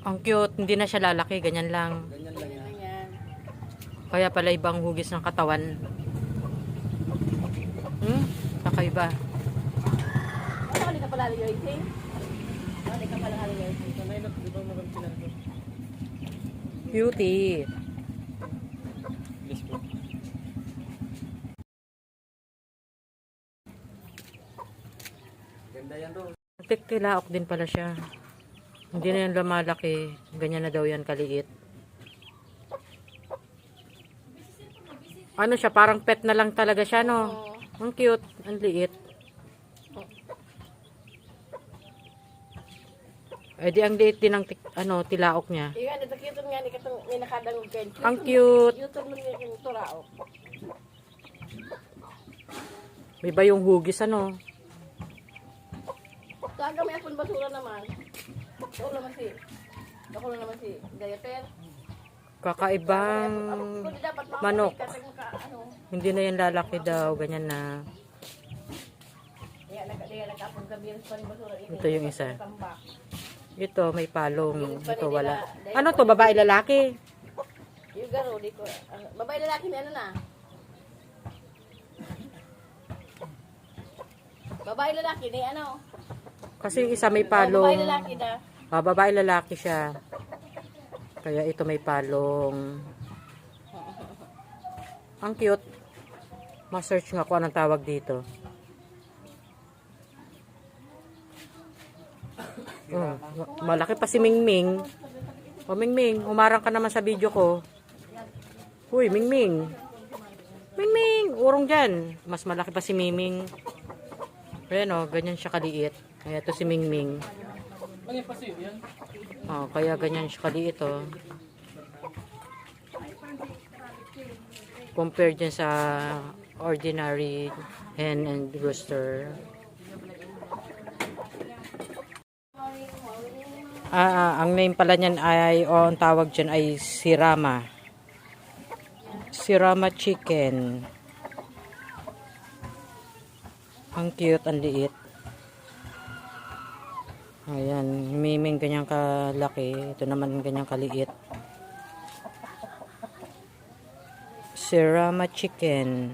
Ang cute, hindi na siya lalaki, ganyan lang. Ganyan lang yan. Ganyan. Kaya pala ibang hugis ng katawan. Kakaiba. Ano ka pala allergic? Ano ka pala allergic? Sanay na, di ba maganda sila ito? Cutie. Please po. Ganda yan doon. Tilaok din pala siya. Hindi na yan lumalaki. Ganyan na daw yan kaliit. Ano siya, parang pet na lang talaga siya, no? Ang cute, ang liit. Eh di ang liit din ng tilaok niya. Iya, natakito nga ni katong may nakadang kain. Ang cute. Cute mo ni yung turao. May ba yung hugis, ano? Taga may apon basura naman. Ako naman si diaper. Kakaibang manok. Ano? Hindi na yan lalaki daw, ganyan na. Iya, nag-apon gabi pa rin basura. Ito yung isa. Ito, may palong. Ito, wala. Ano to, babae, lalaki? Yung garo, di ko. Babae lalaki may ano na? Babae lalaki ni ano? Kasi yung isa may Babae palong. lalaki na. Babae, lalaki siya. Kaya ito may palong. Ang cute. Ma-search nga kung anong tawag dito. Malaki pa si Mingming. O Mingming, humarang ka naman sa video ko. Uy, Mingming. Mingming, urong dyan. Mas malaki pa si Miming. Ayan o, ganyan siya kaliit. Kaya ito si Mingming. Ano yung pasiyo yan? Kaya ganyan siya kaliit o. Compare dyan sa ordinary hen and rooster. Ang name pala niyan ay, ang tawag dyan ay Sirama. Sirama chicken. Ang cute, ang liit. Ayan, Miming ganyang kalaki. Ito naman ganyang kaliit. Sirama chicken.